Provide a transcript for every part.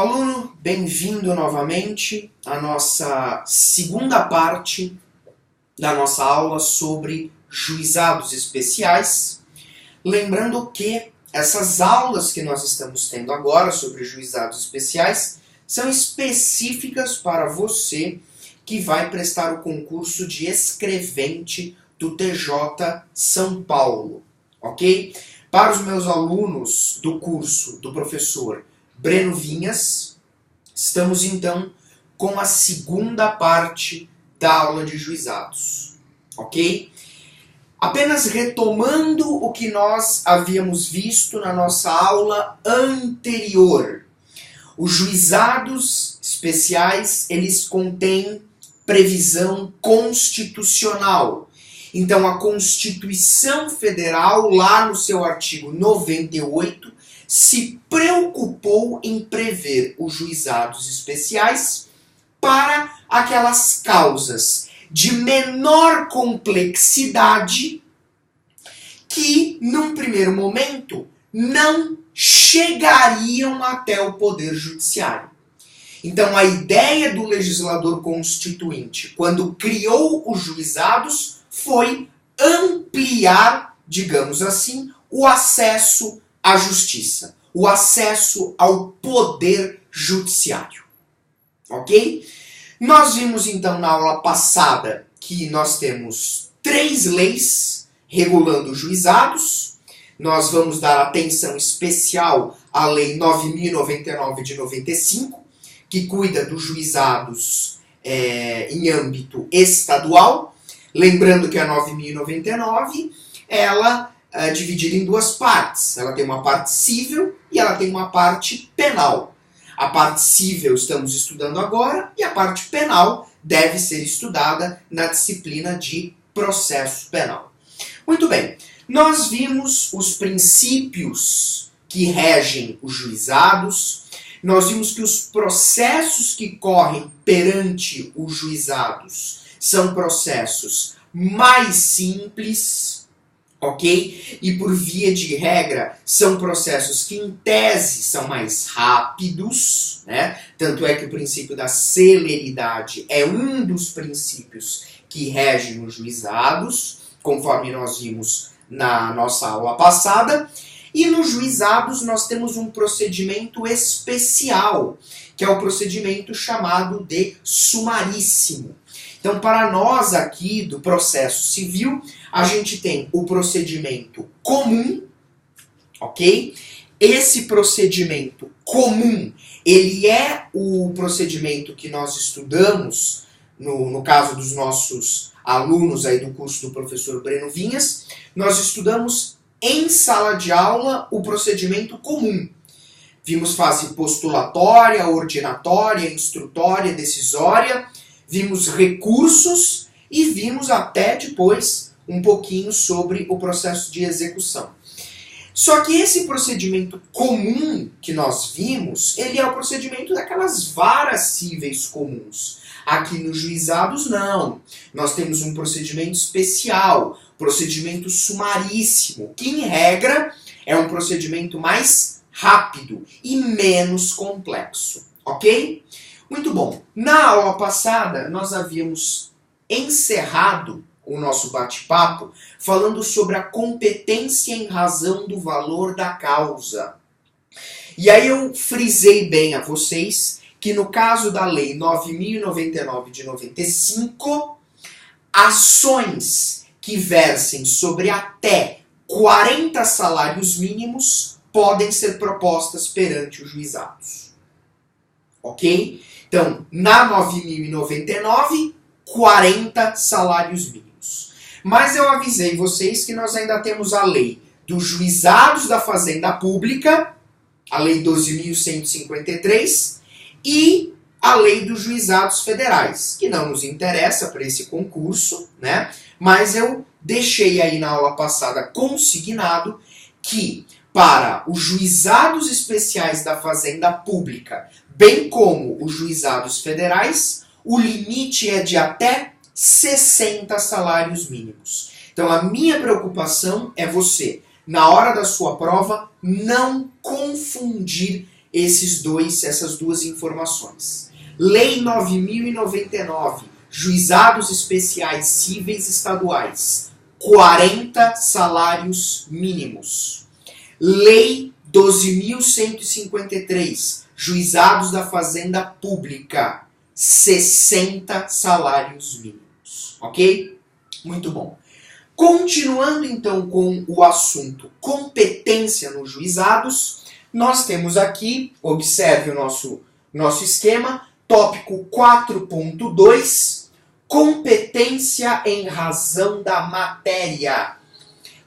Aluno, bem-vindo novamente à nossa segunda parte da nossa aula sobre juizados especiais. Lembrando que essas aulas que nós estamos tendo agora sobre juizados especiais são específicas para você que vai prestar o concurso de escrevente do TJ São Paulo, ok? Para os meus alunos do curso do professor Breno Vinhas, estamos então com a segunda parte da aula de juizados, ok? Apenas retomando o que nós havíamos visto na nossa aula anterior. Os juizados especiais, eles contêm previsão constitucional. Então, a Constituição Federal, lá no seu artigo 98, se preocupou em prever os juizados especiais para aquelas causas de menor complexidade que, num primeiro momento, não chegariam até o Poder Judiciário. Então, a ideia do legislador constituinte, quando criou os juizados, foi ampliar, digamos assim, o acesso à justiça, o acesso ao poder judiciário. Ok? Nós vimos então na aula passada que nós temos 3 leis regulando os juizados. Nós vamos dar atenção especial à Lei 9.099 de 95, que cuida dos juizados em âmbito estadual. Lembrando que a 9.099, ela é dividida em 2 partes. Ela tem uma parte civil e ela tem uma parte penal. A parte civil estamos estudando agora e a parte penal deve ser estudada na disciplina de processo penal. Muito bem, nós vimos os princípios que regem os juizados. Nós vimos que os processos que correm perante os juizados são processos mais simples, ok? E por via de regra, são processos que em tese são mais rápidos, né? Tanto é que o princípio da celeridade é um dos princípios que regem os juizados, conforme nós vimos na nossa aula passada. E nos juizados nós temos um procedimento especial, que é o procedimento chamado de sumaríssimo. Então, para nós aqui do processo civil, a gente tem o procedimento comum, ok? Esse procedimento comum, ele é o procedimento que nós estudamos, no caso dos nossos alunos aí do curso do professor Breno Vinhas, nós estudamos em sala de aula o procedimento comum. Vimos fase postulatória, ordinatória, instrutória, decisória, vimos recursos e vimos até depois um pouquinho sobre o processo de execução. Só que esse procedimento comum que nós vimos, ele é o procedimento daquelas varas cíveis comuns. Aqui nos juizados não. Nós temos um procedimento especial, procedimento sumaríssimo, que em regra é um procedimento mais rápido e menos complexo, ok? Muito bom. Na aula passada, nós havíamos encerrado o nosso bate-papo falando sobre a competência em razão do valor da causa. E aí eu frisei bem a vocês que no caso da Lei 9.099 de 95, ações que versem sobre até 40 salários mínimos podem ser propostas perante os juizados. Ok? Então, na 9.099, 40 salários mínimos. Mas eu avisei vocês que nós ainda temos a lei dos juizados da Fazenda Pública, a lei 12.153, e a lei dos juizados federais, que não nos interessa para esse concurso, né? Mas eu deixei aí na aula passada consignado que para os juizados especiais da Fazenda Pública, bem como os juizados federais, o limite é de até 60 salários mínimos. Então a minha preocupação é você, na hora da sua prova, não confundir essas duas informações. Lei 9.099, Juizados Especiais Cíveis Estaduais, 40 salários mínimos. Lei 12.153, Juizados da Fazenda Pública, 60 salários mínimos. Ok? Muito bom. Continuando então com o assunto competência nos juizados, nós temos aqui, observe o nosso esquema, tópico 4.2, competência em razão da matéria.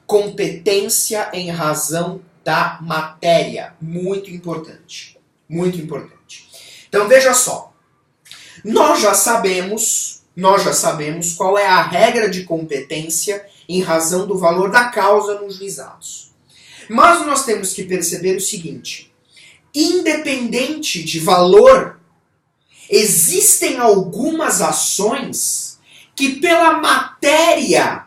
Competência em razão da matéria. Muito importante. Muito importante. Então veja só. Nós já sabemos qual é a regra de competência em razão do valor da causa nos juizados. Mas nós temos que perceber o seguinte: independente de valor, existem algumas ações que, pela matéria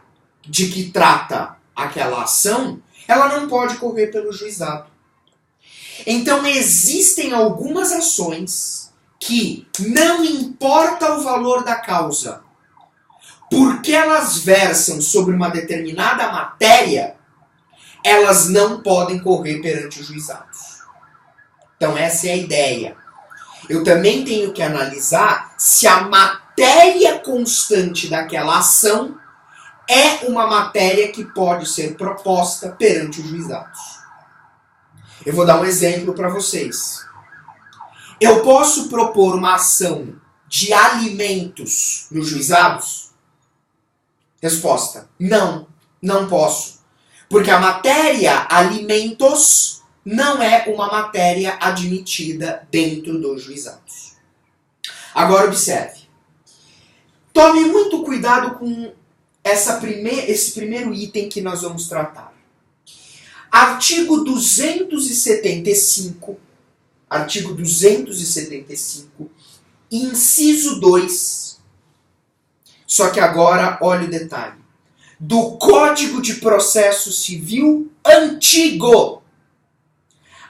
de que trata aquela ação, ela não pode correr pelo juizado. Então existem algumas ações que, não importa o valor da causa, porque elas versam sobre uma determinada matéria, elas não podem correr perante os juizados. Então essa é a ideia. Eu também tenho que analisar se a matéria constante daquela ação é uma matéria que pode ser proposta perante os juizados. Eu vou dar um exemplo para vocês. Eu posso propor uma ação de alimentos nos juizados? Resposta: não, não posso. Porque a matéria alimentos não é uma matéria admitida dentro dos juizados. Agora observe. Tome muito cuidado com esse primeiro item que nós vamos tratar. Artigo 275, inciso 2. Só que agora, olha o detalhe. Do Código de Processo Civil antigo.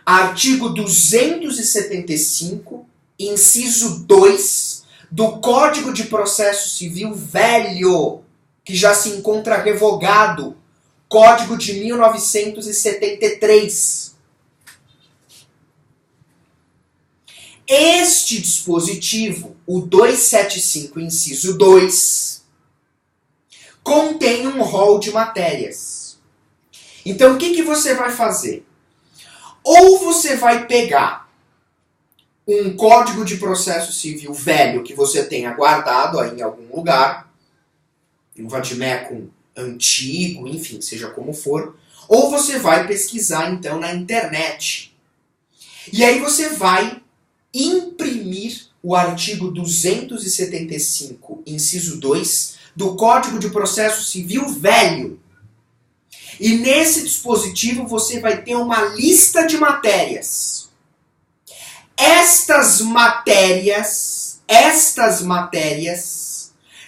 Artigo 275, inciso 2, do Código de Processo Civil velho, que já se encontra revogado, Código de 1973. Este dispositivo, o 275, inciso 2, contém um rol de matérias. Então, o que você vai fazer? Ou você vai pegar um Código de Processo Civil velho que você tenha guardado aí em algum lugar, um vadimécum antigo, enfim, seja como for, ou você vai pesquisar então na internet. E aí você vai imprimir o artigo 275, inciso 2, do Código de Processo Civil velho. E nesse dispositivo você vai ter uma lista de matérias. Estas matérias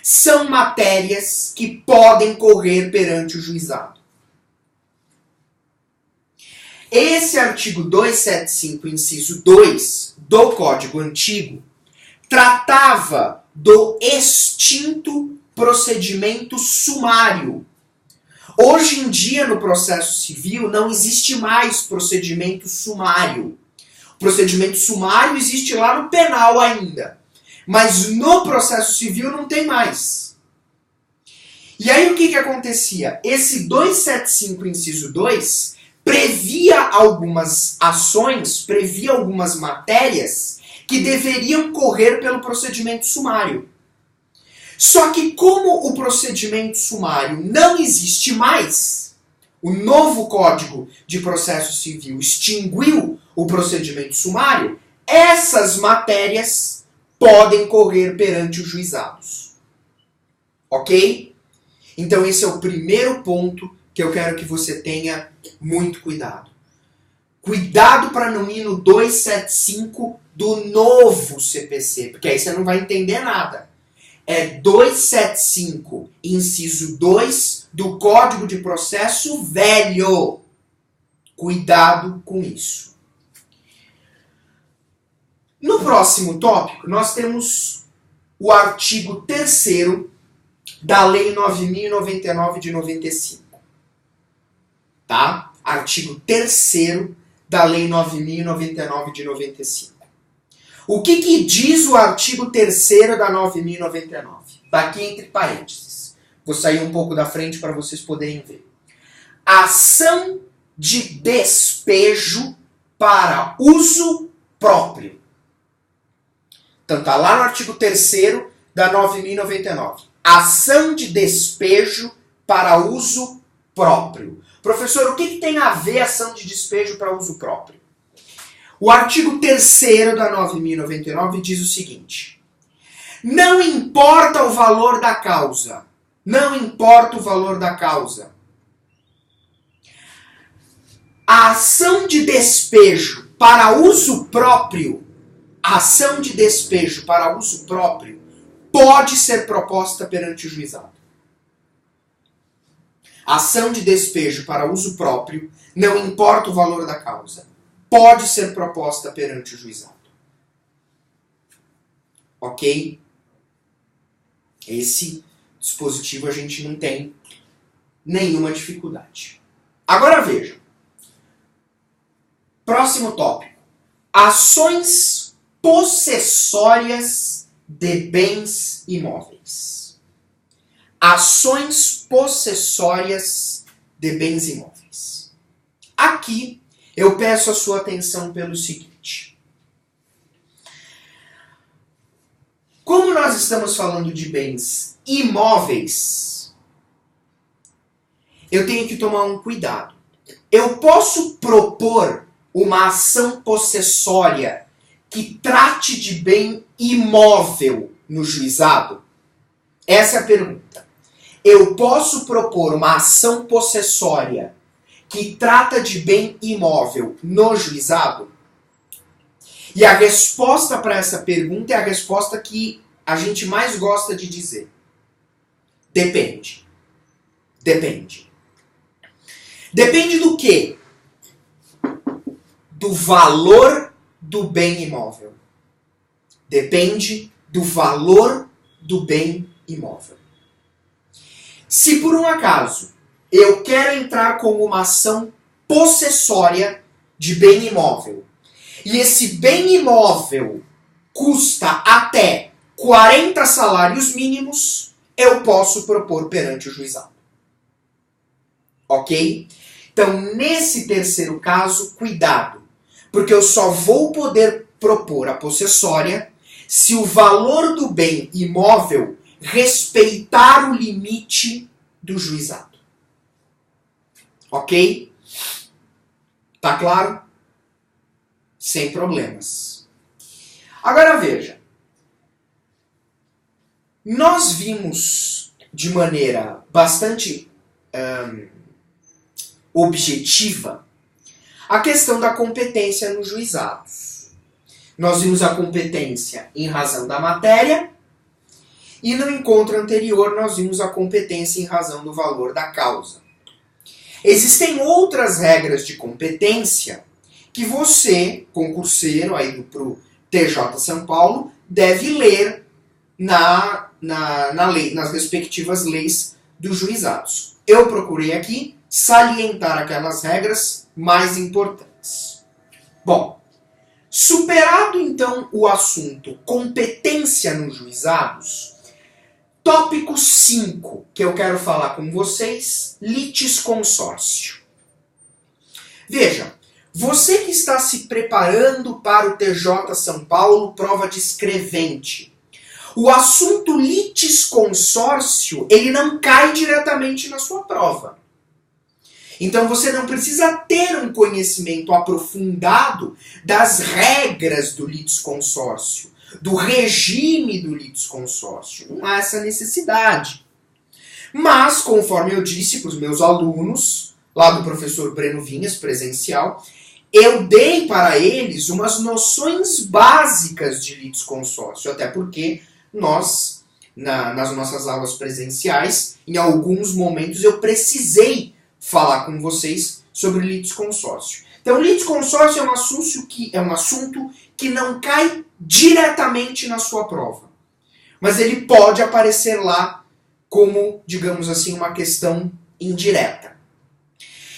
são matérias que podem correr perante o juizado. Esse artigo 275, inciso 2 do Código Antigo tratava do extinto procedimento sumário. Hoje em dia, no processo civil, não existe mais procedimento sumário. O procedimento sumário existe lá no penal ainda. Mas no processo civil não tem mais. E aí o que acontecia? Esse 275, inciso 2, previa algumas ações, previa algumas matérias que deveriam correr pelo procedimento sumário. Só que como o procedimento sumário não existe mais, o novo Código de Processo Civil extinguiu o procedimento sumário, essas matérias podem correr perante os juizados. Ok? Então esse é o primeiro ponto que eu quero que você tenha muito cuidado. Cuidado para não ir no 275 do novo CPC, porque aí você não vai entender nada. É 275, inciso 2 do Código de Processo velho. Cuidado com isso. próximo tópico, nós temos o artigo 3º da Lei 9.099 de 95. Tá? Artigo 3º da Lei 9.099 de 95. O que diz o artigo 3º da 9.099? Está aqui entre parênteses. Vou sair um pouco da frente para vocês poderem ver. Ação de despejo para uso próprio. Então está lá no artigo 3º da 9.099. Ação de despejo para uso próprio. Professor, o que tem a ver ação de despejo para uso próprio? O artigo 3º da 9.099 diz o seguinte: não importa o valor da causa. Não importa o valor da causa. A ação de despejo para uso próprio, a ação de despejo para uso próprio pode ser proposta perante o juizado. Ação de despejo para uso próprio, não importa o valor da causa, pode ser proposta perante o juizado. Ok? Esse dispositivo a gente não tem nenhuma dificuldade. Agora veja. Próximo tópico. Ações possessórias de bens imóveis. Ações possessórias de bens imóveis. Aqui eu peço a sua atenção pelo seguinte. Como nós estamos falando de bens imóveis, eu tenho que tomar um cuidado. Eu posso propor uma ação possessória que trate de bem imóvel no juizado? Essa é a pergunta. Eu posso propor uma ação possessória que trata de bem imóvel no juizado? E a resposta para essa pergunta é a resposta que a gente mais gosta de dizer. Depende. Depende. Depende do quê? Do valor do bem imóvel. Depende do valor do bem imóvel. Se por um acaso eu quero entrar com uma ação possessória de bem imóvel e esse bem imóvel custa até 40 salários mínimos, eu posso propor perante o juizado. Ok? Então, nesse terceiro caso, cuidado. Porque eu só vou poder propor a possessória se o valor do bem imóvel respeitar o limite do juizado. Ok? Tá claro? Sem problemas. Agora veja. Nós vimos de maneira bastante objetiva a questão da competência nos juizados. Nós vimos a competência em razão da matéria e no encontro anterior nós vimos a competência em razão do valor da causa. Existem outras regras de competência que você, concurseiro aí pro TJ São Paulo, deve ler na lei, nas respectivas leis dos juizados. Eu procurei aqui salientar aquelas regras mais importantes. Bom, superado então o assunto competência nos juizados, tópico 5 que eu quero falar com vocês, litisconsórcio. Veja, você que está se preparando para o TJ São Paulo, prova de escrevente, o assunto litisconsórcio, ele não cai diretamente na sua prova. Então você não precisa ter um conhecimento aprofundado das regras do litisconsórcio, do regime do litisconsórcio. Não há essa necessidade. Mas, conforme eu disse para os meus alunos, lá do professor Breno Vinhas, presencial, eu dei para eles umas noções básicas de litisconsórcio, até porque nós, nas nossas aulas presenciais, em alguns momentos eu precisei falar com vocês sobre litisconsórcio. Então, litisconsórcio é um assunto que não cai diretamente na sua prova. Mas ele pode aparecer lá como, digamos assim, uma questão indireta.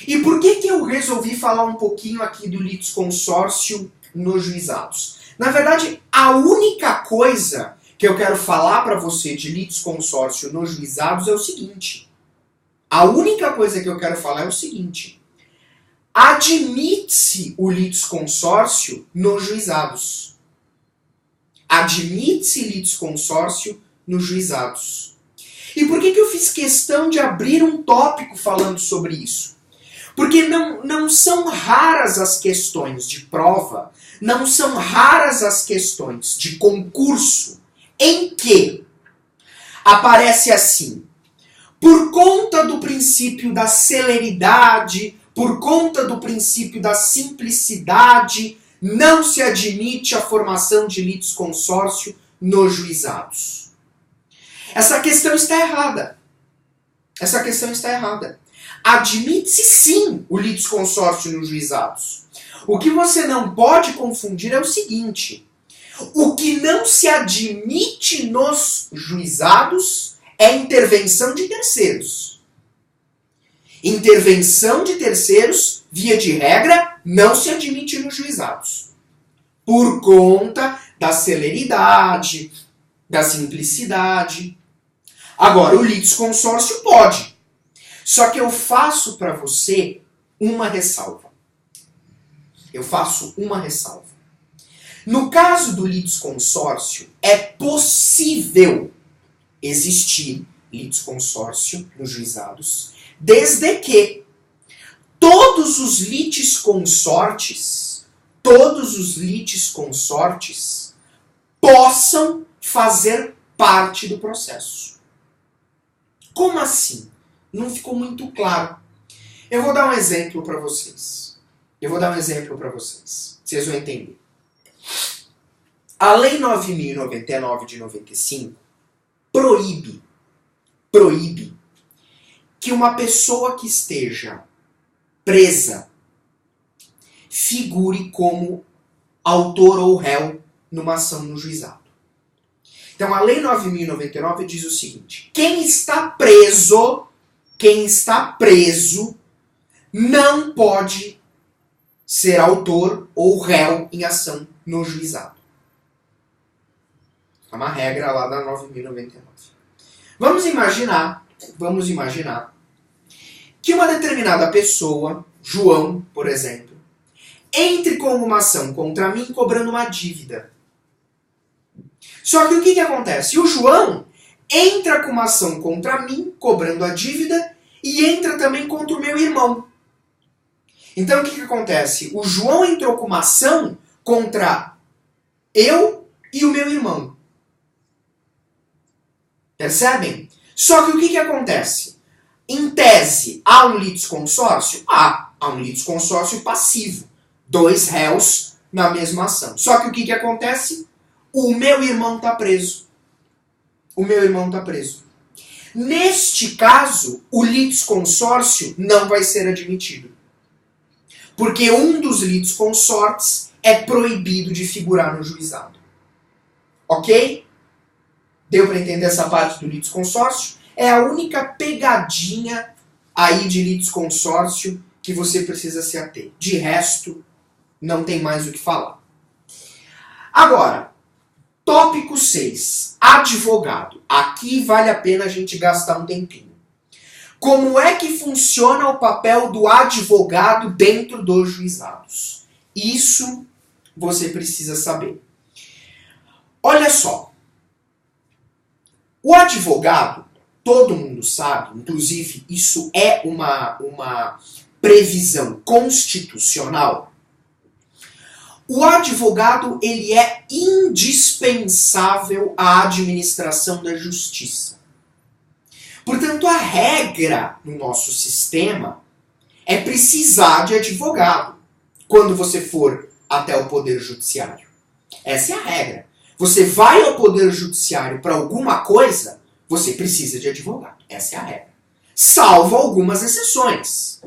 E por que eu resolvi falar um pouquinho aqui do litisconsórcio nos juizados? Na verdade, a única coisa que eu quero falar para você de litisconsórcio nos juizados é o seguinte. A única coisa que eu quero falar é o seguinte. Admite-se o litisconsórcio nos juizados. Admite-se litisconsórcio nos juizados. E por que eu fiz questão de abrir um tópico falando sobre isso? Porque não são raras as questões de prova, não são raras as questões de concurso em que aparece assim, por conta do princípio da celeridade, por conta do princípio da simplicidade, não se admite a formação de litisconsórcio nos juizados. Essa questão está errada. Essa questão está errada. Admite-se sim o litisconsórcio nos juizados. O que você não pode confundir é o seguinte. O que não se admite nos juizados é intervenção de terceiros. Intervenção de terceiros, via de regra, não se admite nos juizados. Por conta da celeridade, da simplicidade. Agora, o litisconsórcio pode. Só que eu faço para você uma ressalva. Eu faço uma ressalva. No caso do litisconsórcio, é possível existir litisconsórcio nos juizados, desde que todos os litisconsortes possam fazer parte do processo. Como assim? Não ficou muito claro. Eu vou dar um exemplo para vocês. Vocês vão entender. A Lei 9.099 de 95 proíbe que uma pessoa que esteja presa figure como autor ou réu numa ação no juizado. Então a Lei 9.099 diz o seguinte: quem está preso não pode ser autor ou réu em ação no juizado. É uma regra lá da 9.099. Vamos imaginar que uma determinada pessoa, João, por exemplo, entre com uma ação contra mim cobrando uma dívida. Só que o que acontece? O João entra com uma ação contra mim, cobrando a dívida, e entra também contra o meu irmão. Então o que acontece? O João entrou com uma ação contra eu e o meu irmão. Percebem? Só que o que acontece? Em tese, há um litisconsórcio? Há um litisconsórcio passivo. 2 réus na mesma ação. Só que o que acontece? O meu irmão está preso. Neste caso, o litisconsórcio não vai ser admitido. Porque um dos litisconsortes é proibido de figurar no juizado. Ok? Deu para entender essa parte do litisconsórcio? É a única pegadinha aí de litisconsórcio que você precisa se ater. De resto, não tem mais o que falar. Agora, tópico 6. Advogado. Aqui vale a pena a gente gastar um tempinho. Como é que funciona o papel do advogado dentro dos juizados? Isso você precisa saber. Olha só. O advogado, todo mundo sabe, inclusive isso é uma previsão constitucional. O advogado, ele é indispensável à administração da justiça. Portanto, a regra no nosso sistema é precisar de advogado quando você for até o Poder Judiciário. Essa é a regra. Você vai ao Poder Judiciário para alguma coisa, você precisa de advogado. Essa é a regra. Salvo algumas exceções.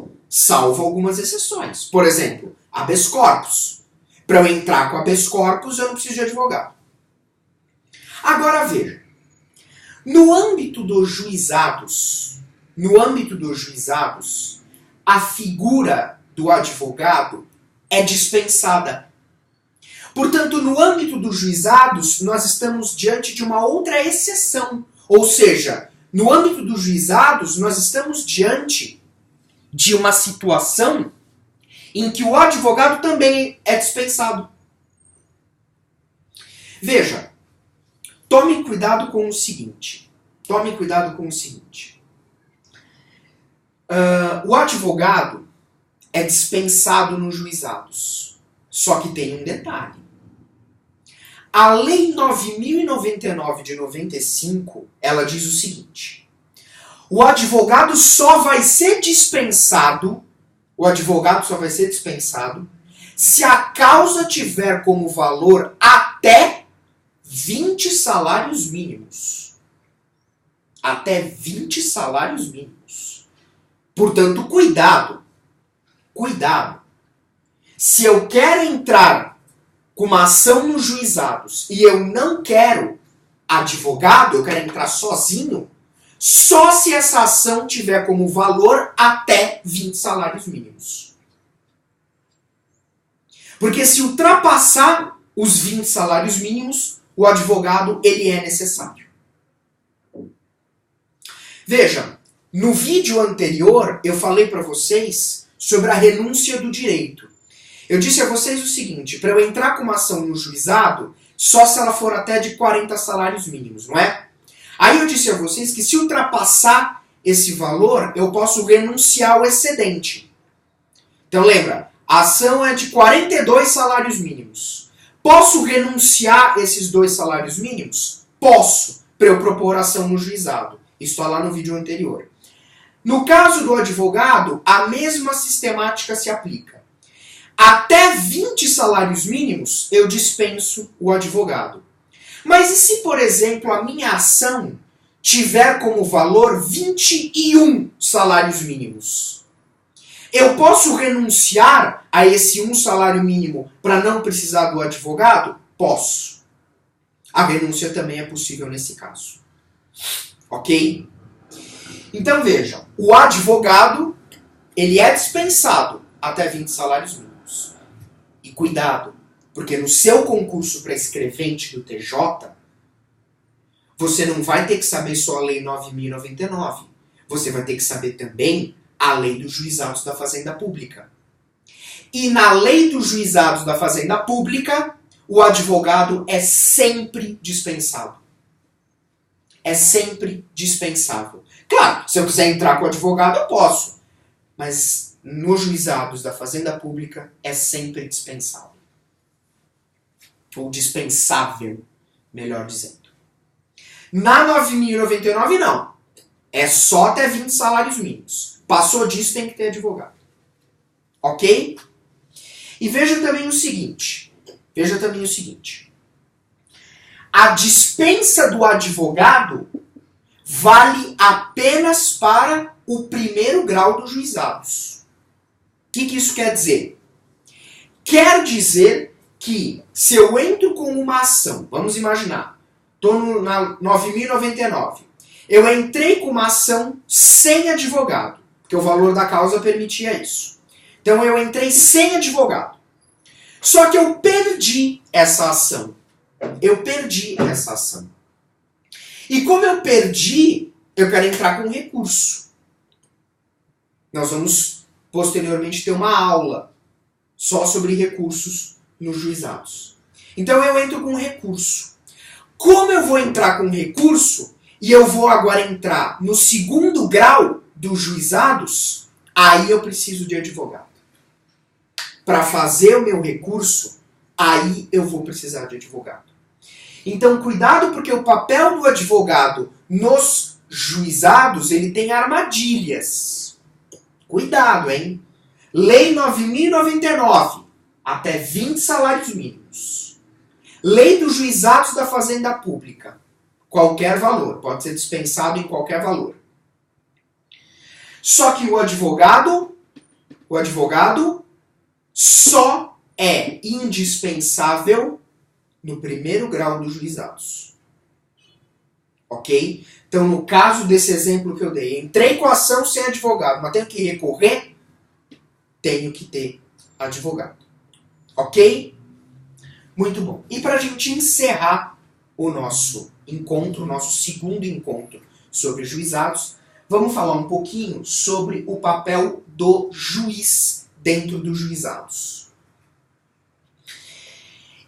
Por exemplo, Habeas corpus. Para eu entrar com habeas corpus, eu não preciso de advogado. Agora veja, no âmbito dos juizados, a figura do advogado é dispensada. Portanto, no âmbito dos juizados, nós estamos diante de uma outra exceção. Ou seja, no âmbito dos juizados, nós estamos diante de uma situação em que o advogado também é dispensado. Veja, tome cuidado com o seguinte. O advogado é dispensado nos juizados. Só que tem um detalhe. A Lei 9.099 de 95, ela diz o seguinte. O advogado só vai ser dispensado se a causa tiver como valor até 20 salários mínimos. Até 20 salários mínimos. Portanto, cuidado. Se eu quero entrar com uma ação nos juizados e eu não quero advogado, eu quero entrar sozinho, só se essa ação tiver como valor até 20 salários mínimos. Porque se ultrapassar os 20 salários mínimos, o advogado ele é necessário. Veja, no vídeo anterior eu falei para vocês sobre a renúncia do direito. Eu disse a vocês o seguinte, para eu entrar com uma ação no juizado, só se ela for até de 40 salários mínimos, não é? Aí eu disse a vocês que se ultrapassar esse valor, eu posso renunciar ao excedente. Então lembra, a ação é de 42 salários mínimos. Posso renunciar esses 2 salários mínimos? Posso, para eu propor ação no juizado. Isso está lá no vídeo anterior. No caso do advogado, a mesma sistemática se aplica. Até 20 salários mínimos, eu dispenso o advogado. Mas e se, por exemplo, a minha ação tiver como valor 21 salários mínimos? Eu posso renunciar a esse 1 salário mínimo para não precisar do advogado? Posso. A renúncia também é possível nesse caso. Ok? Então veja, o advogado, ele é dispensado até 20 salários mínimos. E cuidado, porque no seu concurso para escrevente do TJ, você não vai ter que saber só a Lei 9.099. Você vai ter que saber também a Lei dos Juizados da Fazenda Pública. E na Lei dos Juizados da Fazenda Pública, o advogado é sempre dispensado. É sempre dispensável. Claro, se eu quiser entrar com o advogado, eu posso. Mas nos juizados da Fazenda Pública é sempre dispensável. Ou dispensável, melhor dizendo. Na 9.099 não. É só até 20 salários mínimos. Passou disso, tem que ter advogado. Ok? E veja também o seguinte. A dispensa do advogado vale apenas para o primeiro grau dos juizados. O que isso quer dizer? Quer dizer que se eu entro com uma ação, vamos imaginar, estou na 9.099, eu entrei com uma ação sem advogado, porque o valor da causa permitia isso. Então eu entrei sem advogado. Só que eu perdi essa ação. E como eu perdi, eu quero entrar com recurso. Nós vamos posteriormente ter uma aula só sobre recursos nos juizados. Então eu entro com recurso. Como eu vou entrar com recurso e eu vou agora entrar no segundo grau dos juizados, aí eu preciso de advogado. Para fazer o meu recurso, aí eu vou precisar de advogado. Então cuidado, porque o papel do advogado nos juizados, ele tem armadilhas. Cuidado, hein? Lei 9.099, até 20 salários mínimos. Lei dos Juizados da Fazenda Pública, qualquer valor, pode ser dispensado em qualquer valor. Só que o advogado só é indispensável no primeiro grau dos juizados. Ok? Então, no caso desse exemplo que eu dei, entrei com a ação sem advogado, mas tenho que recorrer, tenho que ter advogado. Ok? Muito bom. E para a gente encerrar o nosso encontro, o nosso segundo encontro sobre juizados, vamos falar um pouquinho sobre o papel do juiz dentro dos juizados.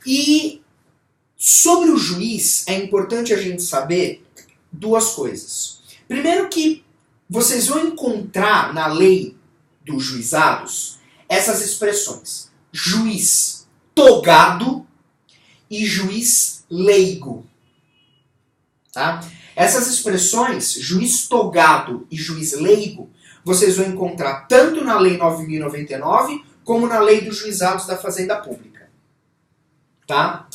E sobre o juiz, é importante a gente saber duas coisas. Primeiro que vocês vão encontrar na lei dos juizados essas expressões: juiz togado e juiz leigo. Tá? Essas expressões, juiz togado e juiz leigo, vocês vão encontrar tanto na Lei 9.099 como na Lei dos Juizados da Fazenda Pública. Tá?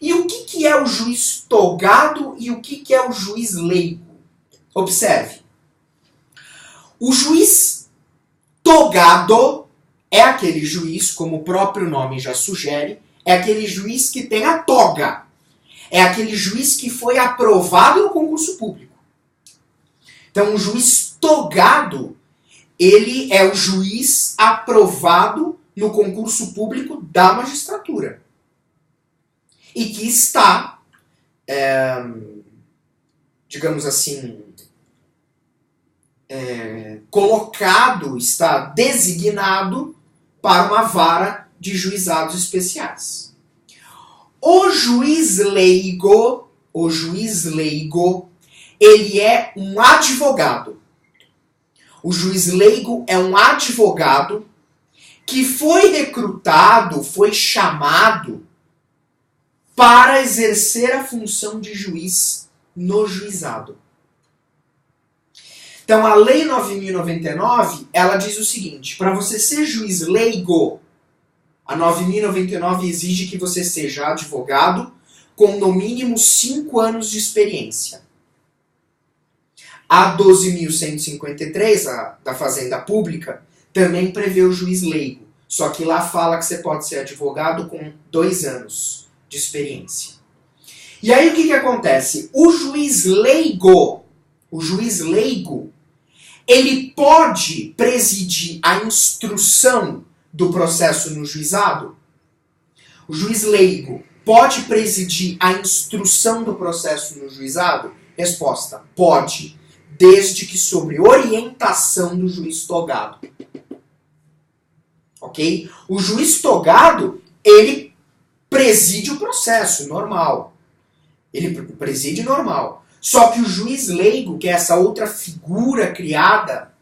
E o que é o juiz togado e o que é o juiz leigo? Observe. O juiz togado é aquele juiz, como o próprio nome já sugere, é aquele juiz que tem a toga. É aquele juiz que foi aprovado no concurso público. Então, o juiz togado, ele é o juiz aprovado no concurso público da magistratura. E que está, digamos assim, colocado, está designado para uma vara de juizados especiais. O juiz leigo, ele é um advogado. O juiz leigo é um advogado que foi recrutado, foi chamado para exercer a função de juiz no juizado. Então, a Lei 9.099, ela diz o seguinte: para você ser juiz leigo, a 9.099 exige que você seja advogado com no mínimo 5 anos de experiência. A 12.153, a da Fazenda Pública, também prevê o juiz leigo. Só que lá fala que você pode ser advogado com 2 anos de experiência. E aí o que acontece? O juiz leigo, ele pode presidir a instrução do processo no juizado? O juiz leigo pode presidir a instrução do processo no juizado? Resposta: pode, desde que sob orientação do juiz togado. Ok? O juiz togado, ele preside o processo, normal. Ele preside normal. Só que o juiz leigo, que é essa outra figura criada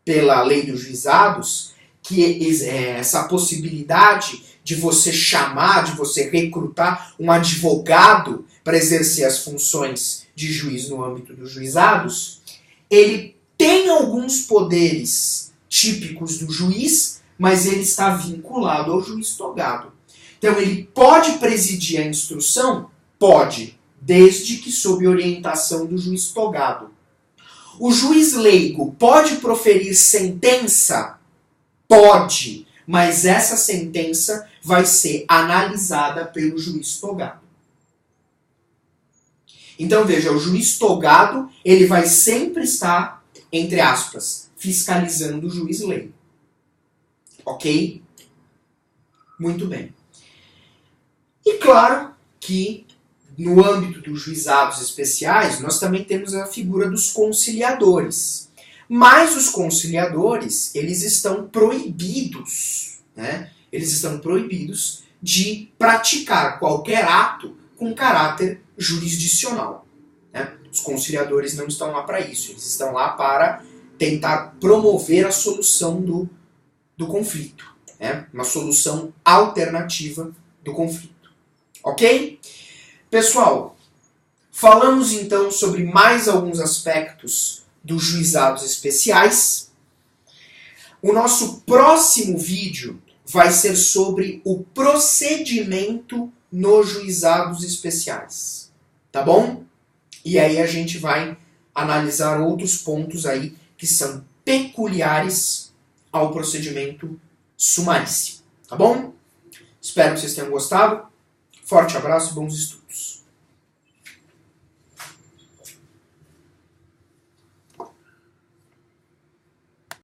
pela lei dos juizados, que é essa possibilidade de você chamar, de você recrutar um advogado para exercer as funções de juiz no âmbito dos juizados, ele tem alguns poderes típicos do juiz, mas ele está vinculado ao juiz togado. Então ele pode presidir a instrução? Pode, desde que sob orientação do juiz togado. O juiz leigo pode proferir sentença? Pode, mas essa sentença vai ser analisada pelo juiz togado. Então veja, o juiz togado, ele vai sempre estar, entre aspas, fiscalizando o juiz leigo. Ok? Muito bem. E claro que no âmbito dos juizados especiais, nós também temos a figura dos conciliadores. Mas os conciliadores, eles estão proibidos, né? Eles estão proibidos de praticar qualquer ato com caráter jurisdicional. Né? Os conciliadores não estão lá para isso, eles estão lá para tentar promover a solução do conflito. Né? Uma solução alternativa do conflito. Ok? Pessoal, falamos então sobre mais alguns aspectos dos juizados especiais. O nosso próximo vídeo vai ser sobre o procedimento nos juizados especiais. Tá bom? E aí a gente vai analisar outros pontos aí que são peculiares ao procedimento sumarício. Tá bom? Espero que vocês tenham gostado. Forte abraço e bons estudos.